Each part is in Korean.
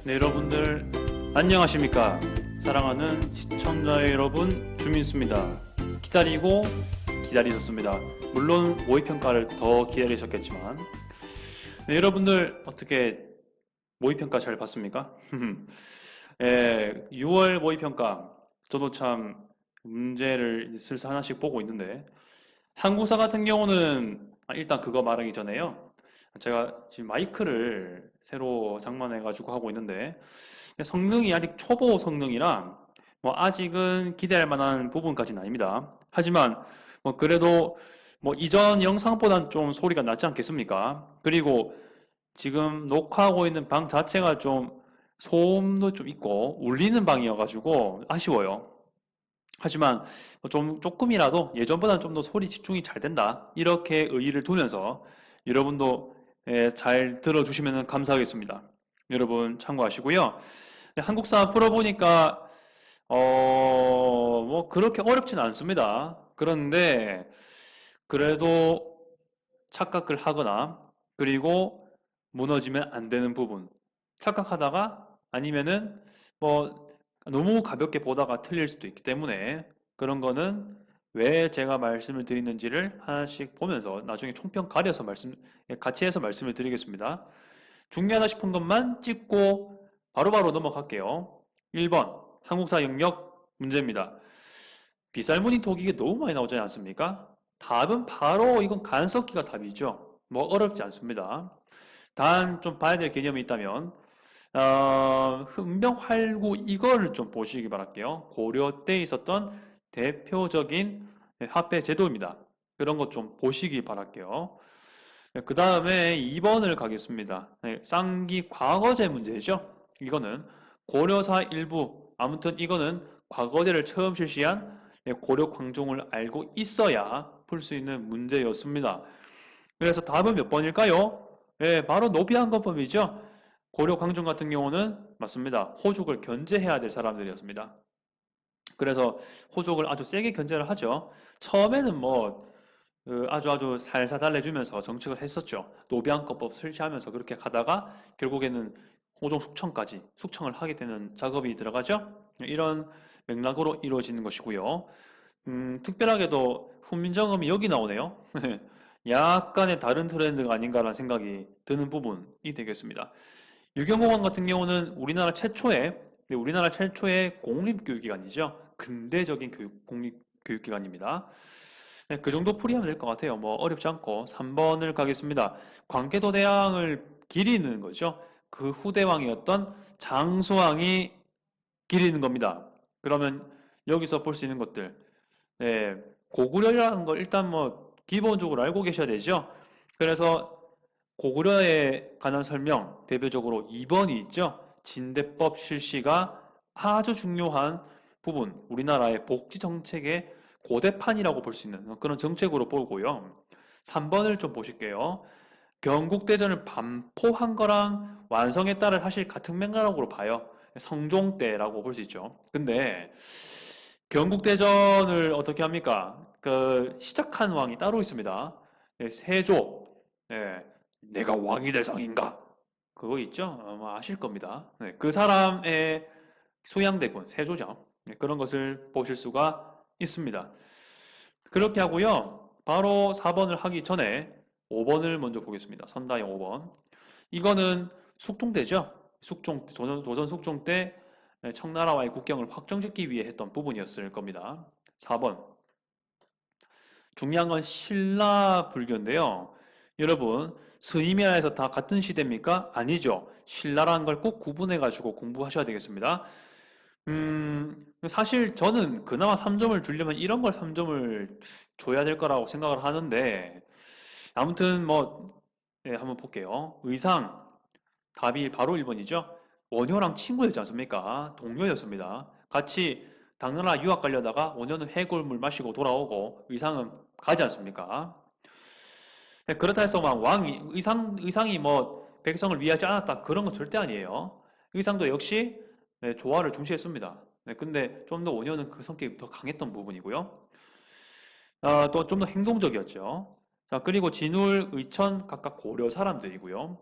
네, 여러분들 안녕하십니까? 사랑하는 시청자 여러분, 주민수입니다. 기다리고 기다리셨습니다. 물론 모의평가를 더 기다리셨겠지만, 네, 여러분들 어떻게 모의평가 잘 봤습니까? 6월 모의평가 저도 참 문제를 슬슬 하나씩 보고 있는데, 한국사 같은 경우는 일단 그거 말하기 전에요. 제가 지금 마이크를 새로 장만해가지고 하고 있는데 성능이 아직 초보 성능이라 뭐 아직은 기대할 만한 부분까지는 아닙니다. 하지만 뭐 그래도 뭐 이전 영상보단 좀 소리가 낫지 않겠습니까? 그리고 지금 녹화하고 있는 방 자체가 좀 소음도 좀 있고 울리는 방이어가지고 아쉬워요. 하지만 좀 조금이라도 예전보다는 좀 더 소리 집중이 잘 된다. 이렇게 의의를 두면서 여러분도 잘 들어주시면 감사하겠습니다. 여러분 참고하시고요. 네, 한국사 풀어보니까 뭐 그렇게 어렵진 않습니다. 그런데 그래도 착각을 하거나 그리고 무너지면 안 되는 부분 착각하다가 아니면은 뭐 너무 가볍게 보다가 틀릴 수도 있기 때문에 그런 거는 왜 제가 말씀을 드리는지를 하나씩 보면서 나중에 총평 가려서 같이 해서 말씀을 드리겠습니다. 중요하다 싶은 것만 찍고 바로바로 넘어갈게요. 1번 한국사 영역 문제입니다. 빗살무늬 토기가 너무 많이 나오지 않습니까? 답은 바로 이건 간섭기가 답이죠. 뭐 어렵지 않습니다. 단 좀 봐야 될 개념이 있다면 흥명활구 이거를 좀 보시기 바랄게요. 고려 때 있었던 대표적인 화폐 제도입니다. 그런 것 좀 보시기 바랄게요. 그 다음에 2번을 가겠습니다. 쌍기 과거제 문제죠. 이거는 고려사 일부, 아무튼 이거는 과거제를 처음 실시한 고려 광종을 알고 있어야 풀 수 있는 문제였습니다. 그래서 답은 몇 번일까요? 바로 노비안건법이죠. 고려 광종 같은 경우는 맞습니다. 호족을 견제해야 될 사람들이었습니다. 그래서 호족을 아주 세게 견제를 하죠. 처음에는 뭐 아주 살살 달래주면서 정책을 했었죠. 노비안건법 설치하면서 그렇게 가다가 결국에는 호종 숙청을 하게 되는 작업이 들어가죠. 이런 맥락으로 이루어지는 것이고요. 특별하게도 훈민정음이 여기 나오네요. 약간의 다른 트렌드가 아닌가라는 생각이 드는 부분이 되겠습니다. 유경공원 같은 경우는 우리나라 최초의 공립교육기관이죠. 근대적인 공립교육기관입니다. 네, 그 정도 풀이하면 될 것 같아요. 뭐 어렵지 않고 3번을 가겠습니다. 광개도 대왕을 기리는 거죠. 그 후대왕이었던 장수왕이 기리는 겁니다. 그러면 여기서 볼 수 있는 것들, 네, 고구려라는 걸 일단 뭐 기본적으로 알고 계셔야 되죠. 그래서 고구려에 관한 설명, 대표적으로 2번이 있죠. 진대법 실시가 아주 중요한 부분, 우리나라의 복지 정책의 고대판이라고 볼 수 있는 그런 정책으로 보고요. 3번을 좀 보실게요. 경국대전을 반포한 거랑 완성했다를 사실 같은 맥락으로 봐요. 성종 때라고 볼 수 있죠. 근데 경국대전을 어떻게 합니까? 그 시작한 왕이 따로 있습니다. 세조. 네, 내가 왕이 될 상인가? 그거 있죠? 아마 아실 겁니다. 네, 그 사람의 수양대군, 세조죠. 네, 그런 것을 보실 수가 있습니다. 그렇게 하고요. 바로 4번을 하기 전에 5번을 먼저 보겠습니다. 선다형 5번. 이거는 숙종 때죠. 조선 숙종 때 청나라와의 국경을 확정짓기 위해 했던 부분이었을 겁니다. 4번. 중요한 건 신라 불교인데요. 여러분, 스님이라해서 다 같은 시대입니까? 아니죠. 신라라는 걸 꼭 구분해가지고 공부하셔야 되겠습니다. 사실 저는 그나마 3점을 주려면 이런 걸 3점을 줘야 될 거라고 생각을 하는데, 아무튼 뭐, 한번 볼게요. 의상, 답이 바로 1번이죠. 원효랑 친구였지 않습니까? 동료였습니다. 같이 당나라 유학 가려다가 원효는 해골물 마시고 돌아오고 의상은 가지 않습니까? 네, 그렇다 해서 막 의상이 뭐 백성을 위하지 않았다 그런 건 절대 아니에요. 의상도 역시 조화를 중시했습니다. 네, 근데 좀 더 원효는 그 성격이 더 강했던 부분이고요. 또 좀 더 행동적이었죠. 자, 그리고 진울, 의천 각각 고려 사람들이고요.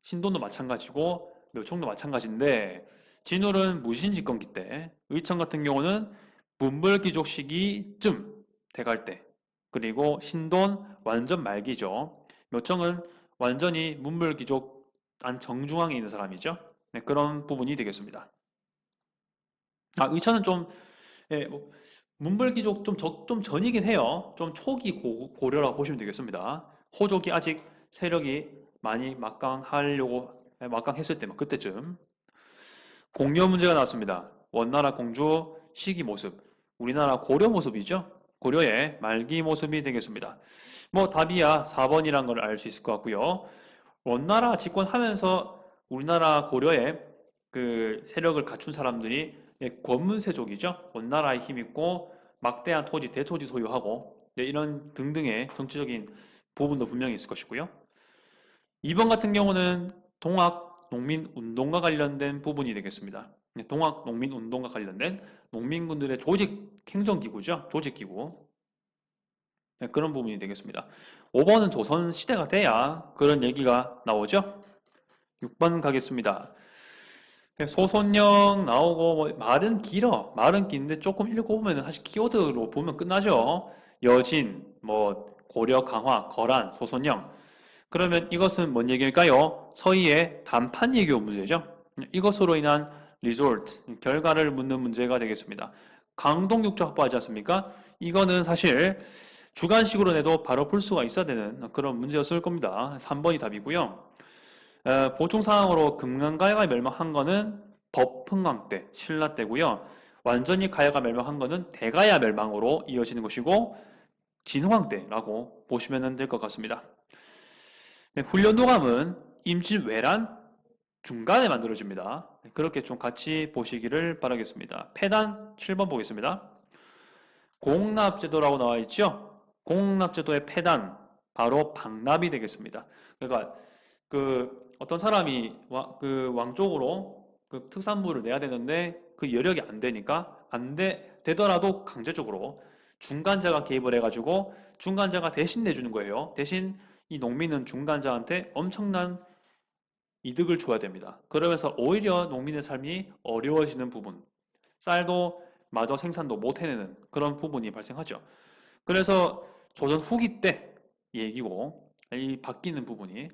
신도도 마찬가지고 묘청도 마찬가지인데 진울은 무신집권기 때, 의청 같은 경우는 문벌귀족 시기쯤 돼갈 때, 그리고 신돈 완전 말기죠. 묘청은 완전히 문벌귀족 안 정중앙에 있는 사람이죠. 네, 그런 부분이 되겠습니다. 의천은 좀 예, 문벌귀족 좀 전이긴 해요. 좀 초기 고려라고 보시면 되겠습니다. 호족이 아직 세력이 많이 막강했을 때, 그때쯤. 공여 문제가 나왔습니다. 원나라 공주 시기 모습. 우리나라 고려 모습이죠. 고려의 말기 모습이 되겠습니다. 답이야 4번이란 걸 알 수 있을 것 같고요. 원나라 집권하면서 우리나라 고려의 그 세력을 갖춘 사람들이 권문세족이죠. 원나라에 힘있고 막대한 토지, 대토지 소유하고 이런 등등의 정치적인 부분도 분명히 있을 것이고요. 2번 같은 경우는 동학 농민운동과 관련된 부분이 되겠습니다. 동학 농민운동과 관련된 농민군들의 조직 행정기구죠. 조직기구. 그런 부분이 되겠습니다. 5번은 조선시대가 돼야 그런 얘기가 나오죠. 6번 가겠습니다. 소손령 나오고 말은 길어. 말은 긴데 조금 읽어보면 사실 키워드로 보면 끝나죠. 여진, 고려, 강화, 거란, 소손령. 그러면 이것은 뭔 얘기일까요? 서희의 단판 예교 문제죠. 이것으로 인한 리졸트, 결과를 묻는 문제가 되겠습니다. 강동육조 확보하지 않습니까? 이거는 사실 주관식으로 내도 바로 풀 수가 있어야 되는 그런 문제였을 겁니다. 3번이 답이고요. 보충사항으로 금강가야가 멸망한 거는 법흥왕 때, 신라 때고요. 완전히 가야가 멸망한 거는 대가야 멸망으로 이어지는 것이고 진흥왕 때라고 보시면 될 것 같습니다. 훈련도감은 임진왜란 중간에 만들어집니다. 그렇게 좀 같이 보시기를 바라겠습니다. 폐단 7번 보겠습니다. 공납제도라고 나와 있죠? 공납제도의 폐단, 바로 방납이 되겠습니다. 그러니까 어떤 사람이 왕 쪽으로 특산물을 내야 되는데 그 여력이 안 되니까 되더라도 강제적으로 중간자가 개입을 해가지고 중간자가 대신 내주는 거예요. 대신 이 농민은 중간자한테 엄청난 이득을 줘야 됩니다. 그러면서 오히려 농민의 삶이 어려워지는 부분, 쌀도 마저 생산도 못 해내는 그런 부분이 발생하죠. 그래서 조선 후기 때 얘기고, 이 바뀌는 부분이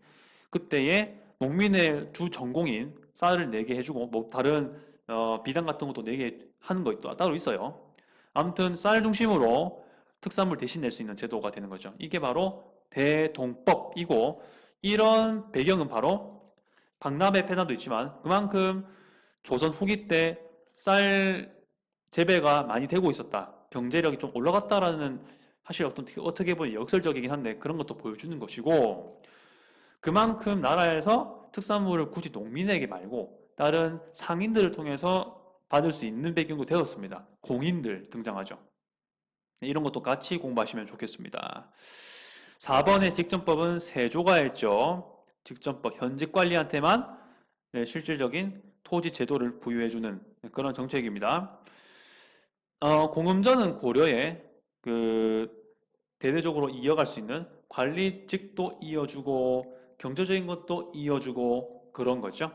그때에 농민의 주 전공인 쌀을 내게 해주고 다른 비단 같은 것도 내게 하는 거 따로 있어요. 아무튼 쌀 중심으로 특산물 대신 낼 수 있는 제도가 되는 거죠. 이게 바로 대동법이고, 이런 배경은 바로 방납의 폐단도 있지만 그만큼 조선 후기 때 쌀 재배가 많이 되고 있었다, 경제력이 좀 올라갔다라는, 사실 어떻게 보면 역설적이긴 한데 그런 것도 보여주는 것이고, 그만큼 나라에서 특산물을 굳이 농민에게 말고 다른 상인들을 통해서 받을 수 있는 배경도 되었습니다. 공인들 등장하죠. 이런 것도 같이 공부하시면 좋겠습니다. 4번의 직전법은 세조가 했죠. 직전법, 현직 관리한테만 실질적인 토지 제도를 부여해주는 그런 정책입니다. 공음전은 고려에 대대적으로 이어갈 수 있는 관리직도 이어주고 경제적인 것도 이어주고 그런 거죠.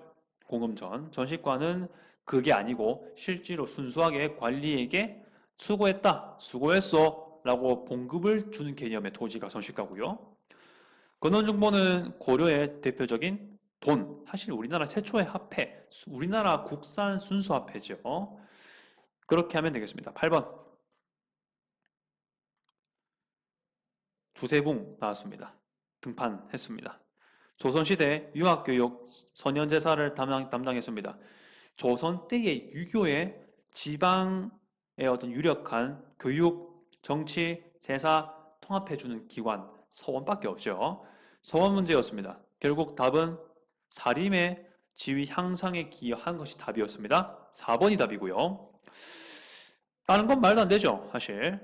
공음전. 전시과는 그게 아니고 실제로 순수하게 관리에게 수고했다, 수고했어 라고 봉급을 주는 개념의 토지가 전시과고요. 근원중보는 고려의 대표적인 돈, 사실 우리나라 최초의 화폐, 우리나라 국산 순수화폐죠. 그렇게 하면 되겠습니다. 8번. 주세붕 나왔습니다. 등판했습니다. 조선시대 유학교육 선현제사를 담당했습니다. 조선 때의 유교의 지방의 어떤 유력한 교육, 정치, 제사 통합해주는 기관, 서원밖에 없죠. 서원 문제였습니다. 결국 답은 사림의 지위 향상에 기여한 것이 답이었습니다. 4번이 답이고요. 다른 건 말도 안 되죠, 사실.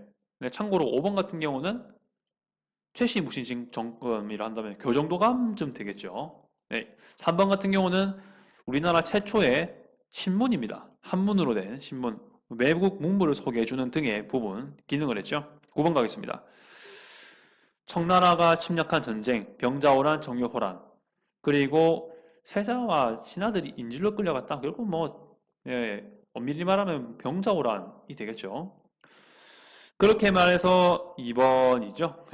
참고로 5번 같은 경우는 최씨 무신 정권이라 한다면 교정도감쯤 되겠죠. 3번 같은 경우는 우리나라 최초의 신문입니다. 한문으로 된 신문, 외국 문물을 소개해주는 등의 부분, 기능을 했죠. 9번 가겠습니다. 청나라가 침략한 전쟁, 병자호란, 정유호란, 그리고 세자와 신하들이 인질로 끌려갔다. 결국 뭐 엄밀히 말하면 병자호란이 되겠죠. 그렇게 말해서 2번이죠.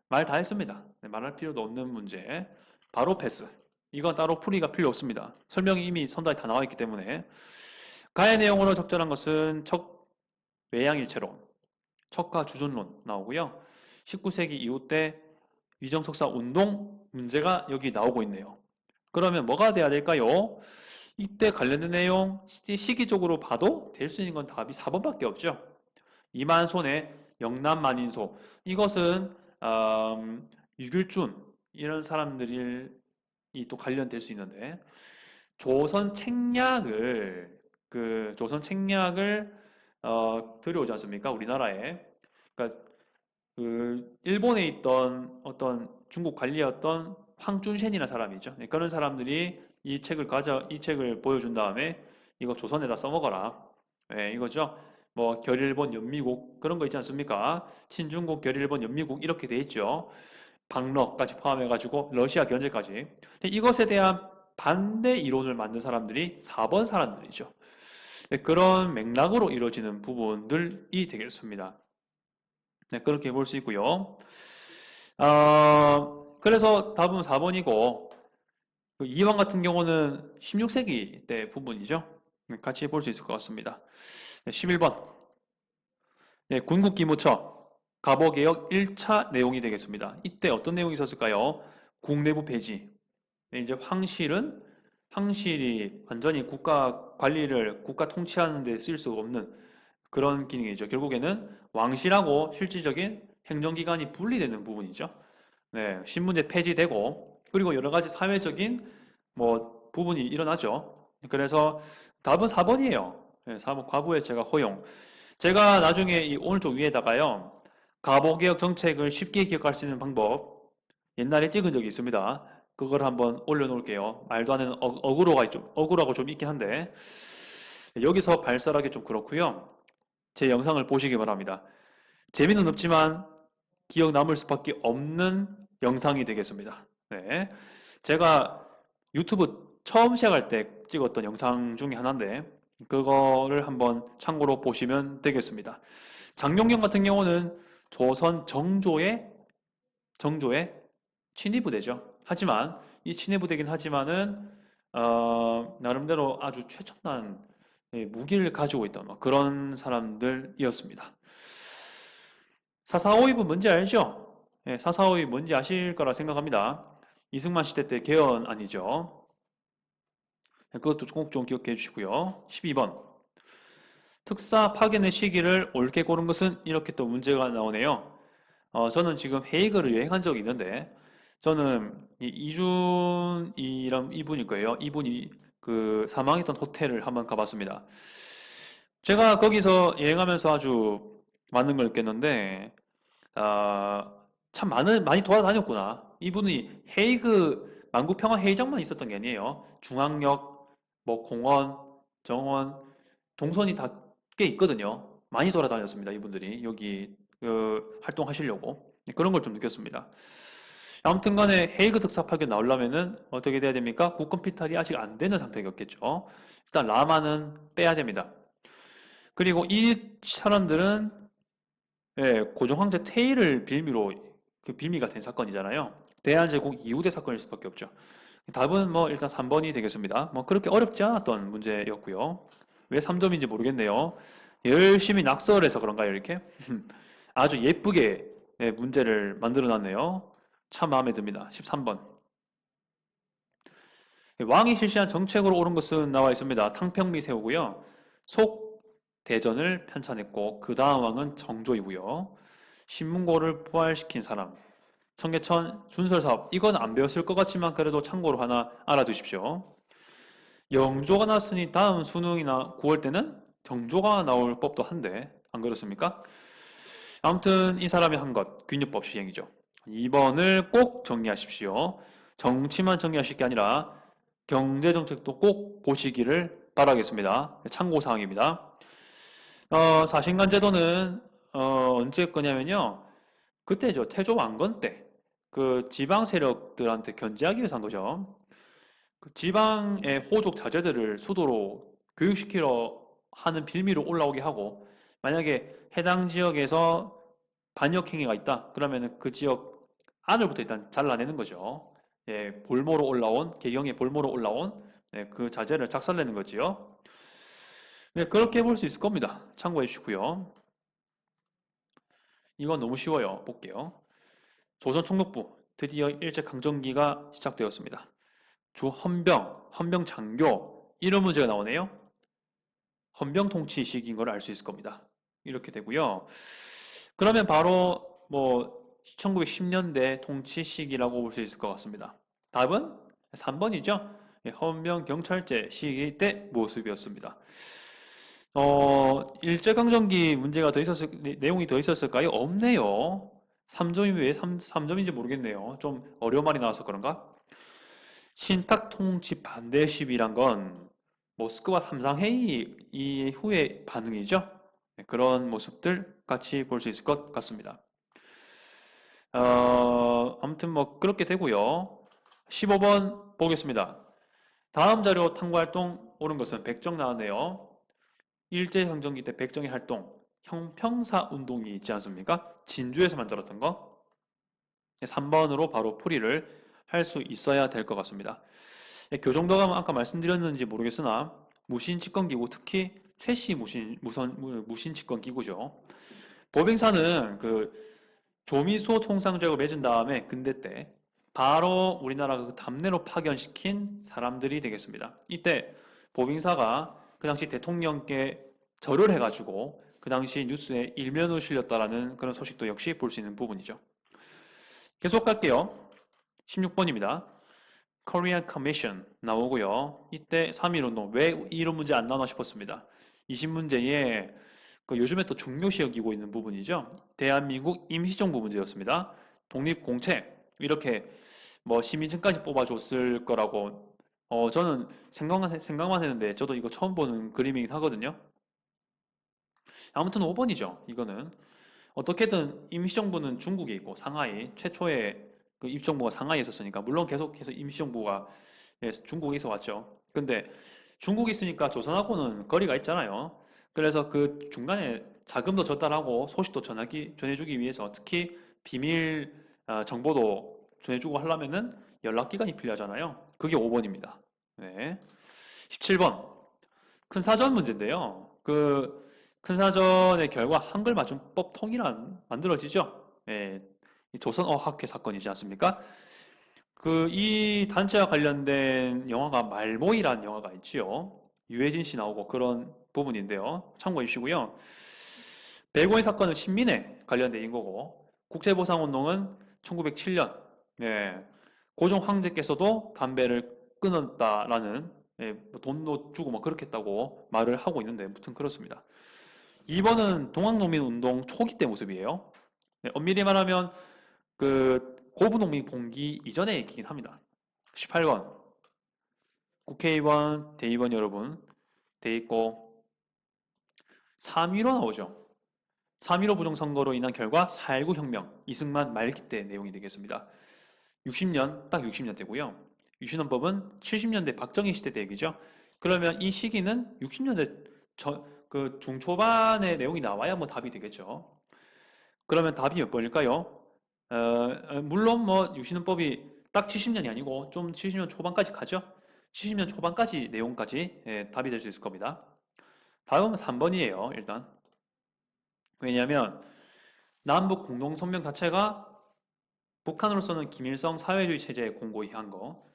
말 다 했습니다. 말할 필요도 없는 문제. 바로 패스. 이건 따로 풀이가 필요 없습니다. 설명이 이미 선다에 다 나와 있기 때문에. 가의 내용으로 적절한 것은 척 외양일체론, 척과 주존론 나오고요. 19세기 이후 때 위정척사 운동 문제가 여기 나오고 있네요. 그러면 뭐가 돼야 될까요? 이때 관련된 내용 시기적으로 봐도 될 수 있는 건 답이 4번밖에 없죠. 이만손의 영남만인소, 이것은 유길준 이런 사람들이 또 관련될 수 있는데, 조선 책략을 들여오지 않습니까? 우리나라에. 그러니까 그 일본에 있던 어떤 중국 관리였던 황준센이라는 사람이죠. 그런 사람들이 이 책을 보여준 다음에 이거 조선에다 써먹어라. 이거죠. 뭐 결일본 연미국 그런 거 있지 않습니까? 친중국, 결일본, 연미국 이렇게 돼 있죠. 박러까지 포함해가지고 러시아 견제까지. 근데 이것에 대한 반대 이론을 만든 사람들이 4번 사람들이죠. 그런 맥락으로 이루어지는 부분들이 되겠습니다. 그렇게 볼 수 있고요. 그래서 답은 4번이고, 이왕 같은 경우는 16세기 때 부분이죠. 같이 볼 수 있을 것 같습니다. 11번. 군국기무처 갑오개혁 1차 내용이 되겠습니다. 이때 어떤 내용이 있었을까요? 국내부 폐지. 이제 황실이 완전히 국가 관리를, 국가 통치하는 데 쓸 수 없는 그런 기능이죠. 결국에는 왕실하고 실질적인 행정기관이 분리되는 부분이죠. 신문제 폐지되고, 그리고 여러 가지 사회적인 부분이 일어나죠. 그래서 답은 4번이에요. 4번 과부의 제가 허용. 제가 나중에 이 오른쪽 위에다가요, 갑오개혁 정책을 쉽게 기억할 수 있는 방법 옛날에 찍은 적이 있습니다. 그걸 한번 올려놓을게요. 말도 안 되는 억울하고 좀 있긴 한데 여기서 발설하기 좀 그렇고요. 제 영상을 보시기 바랍니다. 재미는 없지만 기억 남을 수밖에 없는 영상이 되겠습니다. 제가 유튜브 처음 시작할 때 찍었던 영상 중에 하나인데 그거를 한번 참고로 보시면 되겠습니다. 장룡경 같은 경우는 조선 정조의 친위부대죠. 하지만 이 친위부대긴 하지만은 나름대로 아주 최첨단 무기를 가지고 있던 그런 사람들이었습니다. 사사오입은 뭔지 알죠? 사사오입 뭔지 아실 거라 생각합니다. 이승만 시대 때 개헌안이죠. 그것도 꼭 좀 기억해 주시고요. 12번. 특사 파견의 시기를 옳게 고른 것은 이렇게 또 문제가 나오네요. 저는 지금 헤이그를 여행한 적이 있는데 저는 이준이랑 이분일 거예요. 이분이 그 사망했던 호텔을 한번 가봤습니다. 제가 거기서 여행하면서 아주 많은 걸 느꼈는데 참 많이 돌아다녔구나. 이분이 헤이그 만국평화회의장만 있었던 게 아니에요. 중앙역, 공원, 정원, 동선이 다 꽤 있거든요. 많이 돌아다녔습니다. 이분들이 여기 활동하시려고 그런 걸 좀 느꼈습니다. 아무튼 간에 헤이그 특사 파견 나오려면은 어떻게 돼야 됩니까? 국권 피탈이 아직 안 되는 상태였겠죠. 일단 라마는 빼야 됩니다. 그리고 이 사람들은 고종황제 퇴위를 빌미로 빌미가 된 사건이잖아요. 대한제국 이후대 사건일 수밖에 없죠. 답은 일단 3번이 되겠습니다. 그렇게 어렵지 않았던 문제였고요. 왜 3점인지 모르겠네요. 열심히 낙서를 해서 그런가요, 이렇게? 아주 예쁘게 문제를 만들어 놨네요. 참 마음에 듭니다. 13번. 왕이 실시한 정책으로 옳은 것은 나와 있습니다. 탕평미 세우고요. 속대전을 편찬했고 그 다음 왕은 정조이고요. 신문고를 부활시킨 사람. 청계천 준설사업. 이건 안 배웠을 것 같지만 그래도 참고로 하나 알아두십시오. 영조가 나왔으니 다음 수능이나 9월 때는 정조가 나올 법도 한데 안 그렇습니까? 아무튼 이 사람이 한 것, 균유법 시행이죠. 2번을 꼭 정리하십시오. 정치만 정리하실 게 아니라 경제정책도 꼭 보시기를 바라겠습니다. 참고사항입니다. 사신관 제도는 언제 거냐면요. 그때죠. 태조 왕건 때 그 지방 세력들한테 견제하기 위해서 한 거죠. 그 지방의 호족 자제들을 수도로 교육시키러 하는 빌미로 올라오게 하고, 만약에 해당 지역에서 반역 행위가 있다 그러면은 그 지역 안을부터 일단 잘라내는 거죠. 예, 볼모로 올라온 개경의 볼모로 올라온 그 자재를 작살내는 거지요. 네, 그렇게 볼 수 있을 겁니다. 참고해 주시고요. 이건 너무 쉬워요. 볼게요. 조선 총독부 드디어 일제강점기가 시작되었습니다. 주 헌병 장교 이런 문제가 나오네요. 헌병 통치 시기인 걸 알 수 있을 겁니다. 이렇게 되고요. 그러면 바로 뭐 1910년대 통치 시기라고 볼 수 있을 것 같습니다. 답은 3번이죠. 헌병 경찰제 시기 때 모습이었습니다. 일제강점기 문제가 더 있었을, 내용이 더 있었을까요? 없네요. 3점이 왜 3점인지 모르겠네요. 좀 어려운 말이 나와서 그런가? 신탁 통치 반대 시위란 건 모스크바 삼상회의 이후의 반응이죠. 그런 모습들 같이 볼 수 있을 것 같습니다. 아무튼 뭐 그렇게 되고요. 15번 보겠습니다. 다음 자료 탐구활동 옳은 것은 백정 나왔네요. 일제강점기 때 백정의 활동, 형평사 운동이 있지 않습니까? 진주에서 만들었던 거. 3번으로 바로 풀이를 할 수 있어야 될 것 같습니다. 교정도가 아까 말씀드렸는지 모르겠으나 무신집권기구, 특히 최씨 무신집권기구죠. 보병사는 그 조미수호 통상적을 맺은 다음에 근대 때 바로 우리나라 그 담내로 파견시킨 사람들이 되겠습니다. 이때 보병사가 그 당시 대통령께 절을 해가지고 그 당시 뉴스에 일면으로 실렸다라는 그런 소식도 역시 볼 수 있는 부분이죠. 계속 갈게요. 16번입니다. Korean Commission 나오고요. 이때 3.1운동 왜 이런 문제 안 나오나 싶었습니다. 20문제에 그 요즘에 또 중요시 여기고 있는 부분이죠. 대한민국 임시정부 문제였습니다. 독립공채 이렇게 뭐 시민증까지 뽑아줬을 거라고 저는 생각만 했는데 저도 이거 처음 보는 그림이긴 하거든요. 아무튼 5번이죠. 이거는 어떻게든 임시정부는 중국에 있고 상하이 최초의 그 임시정부가 상하이에 있었으니까 물론 계속해서 임시정부가 중국에 있어 왔죠. 근데 중국에 있으니까 조선하고는 거리가 있잖아요. 그래서 그 중간에 자금도 전달하고 소식도 전해주기 위해서 특히 비밀 정보도 전해주고 하려면은 연락기관이 필요하잖아요. 그게 5번입니다. 네. 17번. 큰 사전 문제인데요. 그 큰 사전의 결과 한글 맞춤법 통일안 만들어지죠. 예, 조선어학회 사건이지 않습니까? 그 이 단체와 관련된 영화가 말모이라는 영화가 있지요. 유해진 씨 나오고 그런 부분인데요. 참고해 주시고요. 배고인 사건은 신민에 관련된 거고 국제보상운동은 1907년 고종 황제께서도 담배를 끊었다라는 뭐 돈도 주고 막 그렇게 했다고 말을 하고 있는데 무튼 그렇습니다. 2번은 동학농민운동 초기 때 모습이에요. 엄밀히 말하면 그 고부농민 봉기 이전의 얘기긴 합니다. 18번 국회의원, 대의원 여러분 돼 있고 3.15 나오죠. 3.15 부정선거로 인한 결과 4.19 혁명, 이승만 말기 때 내용이 되겠습니다. 60년, 딱 60년 대고요. 유신헌법은 70년대 박정희 시대 때 얘기죠. 그러면 이 시기는 60년대 그 중초반의 내용이 나와야 뭐 답이 되겠죠. 그러면 답이 몇 번일까요? 물론 뭐 유신헌법이 딱 70년이 아니고 좀 70년 초반까지 가죠. 70년 초반까지 내용까지 답이 될 수 있을 겁니다. 다음은 3번이에요. 일단 왜냐하면 남북 공동성명 자체가 북한으로서는 김일성 사회주의 체제에 공고히 한 거,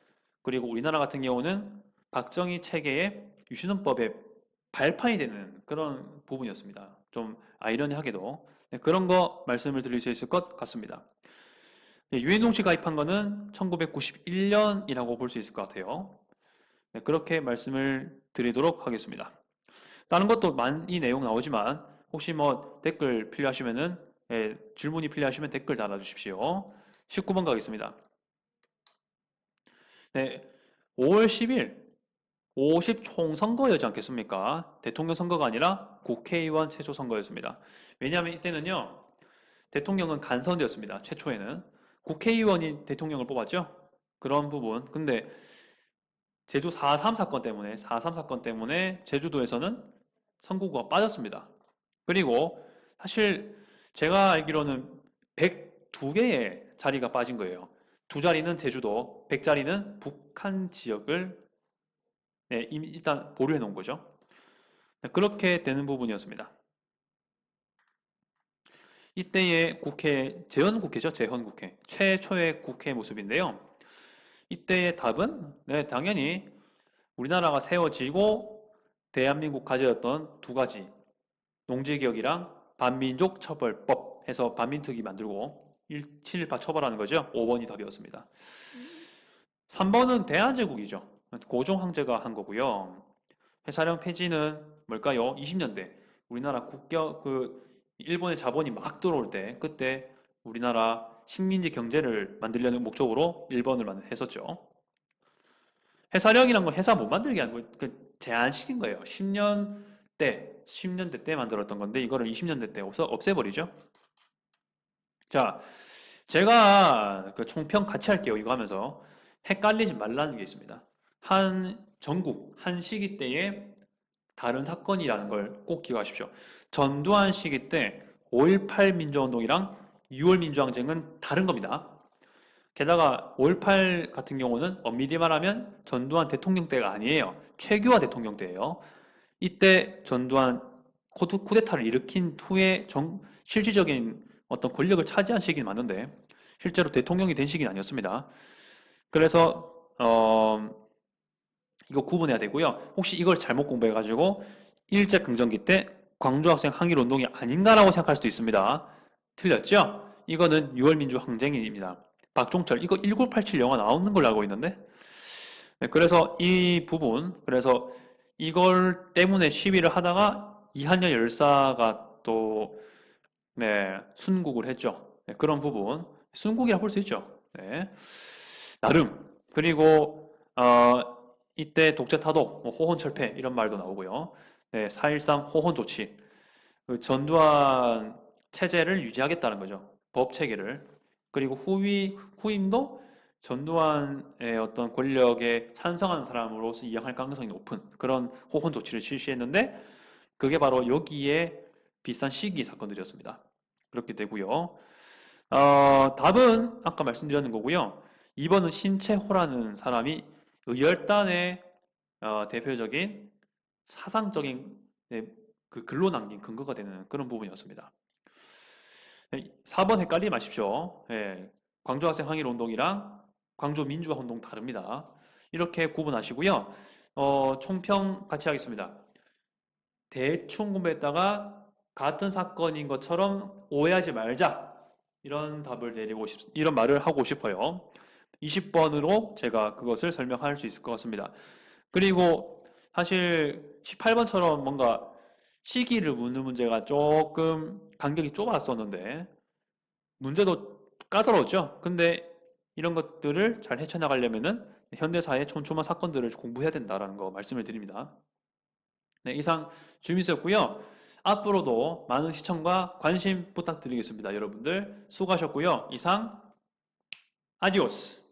그리고 우리나라 같은 경우는 박정희 체계의 유신헌법의 발판이 되는 그런 부분이었습니다. 좀 아이러니하게도 그런 거 말씀을 드릴 수 있을 것 같습니다. 유해동 씨 가입한 거는 1991년이라고 볼 수 있을 것 같아요. 그렇게 말씀을 드리도록 하겠습니다. 다른 것도 많이 내용 나오지만 혹시 뭐 댓글 필요하시면은 질문이 필요하시면 댓글 달아주십시오. 19번 가겠습니다. 네, 5월 10일 50 총선거였지 않겠습니까? 대통령 선거가 아니라 국회의원 최초 선거였습니다. 왜냐하면 이때는요, 대통령은 간선되었습니다. 최초에는 국회의원이 대통령을 뽑았죠. 그런 부분. 근데 제주 4.3 사건 때문에 제주도에서는 선거구가 빠졌습니다. 그리고 사실 제가 알기로는 102개의 자리가 빠진 거예요. 2자리는 제주도, 100자리는 북한 지역을 일단 보류해 놓은 거죠. 그렇게 되는 부분이었습니다. 이때의 국회, 재헌국회죠. 재헌국회. 최초의 국회 모습인데요. 이때의 답은 당연히 우리나라가 세워지고 대한민국 가져였던 두 가지 농지개혁이랑 반민족 처벌법 해서 반민특위 만들고 7.18 처벌하는 거죠. 5번이 답이었습니다. 3번은 대한제국이죠. 고종 황제가 한 거고요. 해사령 폐지는 뭘까요? 20년대 우리나라 일본의 자본이 막 들어올 때 그때 우리나라 식민지 경제를 만들려는 목적으로 1번을 했었죠. 해사령이란 건 회사 못 만들게 한 거, 제한시킨 거예요. 10년대 때 만들었던 건데 이거를 20년대 때 없애버리죠. 자, 제가 그 총평 같이 할게요. 이거 하면서 헷갈리지 말라는 게 있습니다. 한 시기 때에 다른 사건이라는 걸 꼭 기억하십시오. 전두환 시기 때 5.18 민주화운동이랑 6월 민주항쟁은 다른 겁니다. 게다가 5.18 같은 경우는 엄밀히 말하면 전두환 대통령 때가 아니에요. 최규하 대통령 때예요. 이때 전두환 쿠데타를 일으킨 후에 실질적인 어떤 권력을 차지한 시기는 맞는데 실제로 대통령이 된 시기는 아니었습니다. 그래서 이거 구분해야 되고요. 혹시 이걸 잘못 공부해가지고 일제강점기 때 광주학생 항일운동이 아닌가라고 생각할 수도 있습니다. 틀렸죠? 이거는 6월 민주항쟁입니다. 박종철 이거 1987 영화 나오는 걸로 알고 있는데 그래서 이 부분 그래서 이걸 때문에 시위를 하다가 이한열 열사가 또 순국을 했죠. 그런 부분 순국이라 볼 수 있죠. 나름 그리고 이때 독재타도 호혼철폐 이런 말도 나오고요. 4.13 호혼 조치 그 전두환 체제를 유지하겠다는 거죠. 법 체계를 그리고 후임도 전두환의 어떤 권력에 찬성하는 사람으로서 이양할 가능성이 높은 그런 호혼 조치를 실시했는데 그게 바로 여기에 비슷한 시기 사건들이었습니다. 그렇게 되고요. 답은 아까 말씀드렸는 거고요. 2번은 신채호라는 사람이 의열단의 대표적인 사상적인 그 글로 남긴 근거가 되는 그런 부분이었습니다. 4번 헷갈리지 마십시오. 광주학생 항일운동이랑 광주 민주화운동 다릅니다. 이렇게 구분하시고요. 총평 같이 하겠습니다. 대충 공부했다가 같은 사건인 것처럼 오해하지 말자. 이런 이런 말을 하고 싶어요. 20번으로 제가 그것을 설명할 수 있을 것 같습니다. 그리고 사실 18번처럼 뭔가 시기를 묻는 문제가 조금 간격이 좁았었는데 문제도 까다로웠죠. 근데 이런 것들을 잘 헤쳐나가려면은 현대사의 촘촘한 사건들을 공부해야 된다라는 거 말씀을 드립니다. 이상 주미수였고요. 앞으로도 많은 시청과 관심 부탁드리겠습니다. 여러분들 수고하셨고요. 이상 아디오스.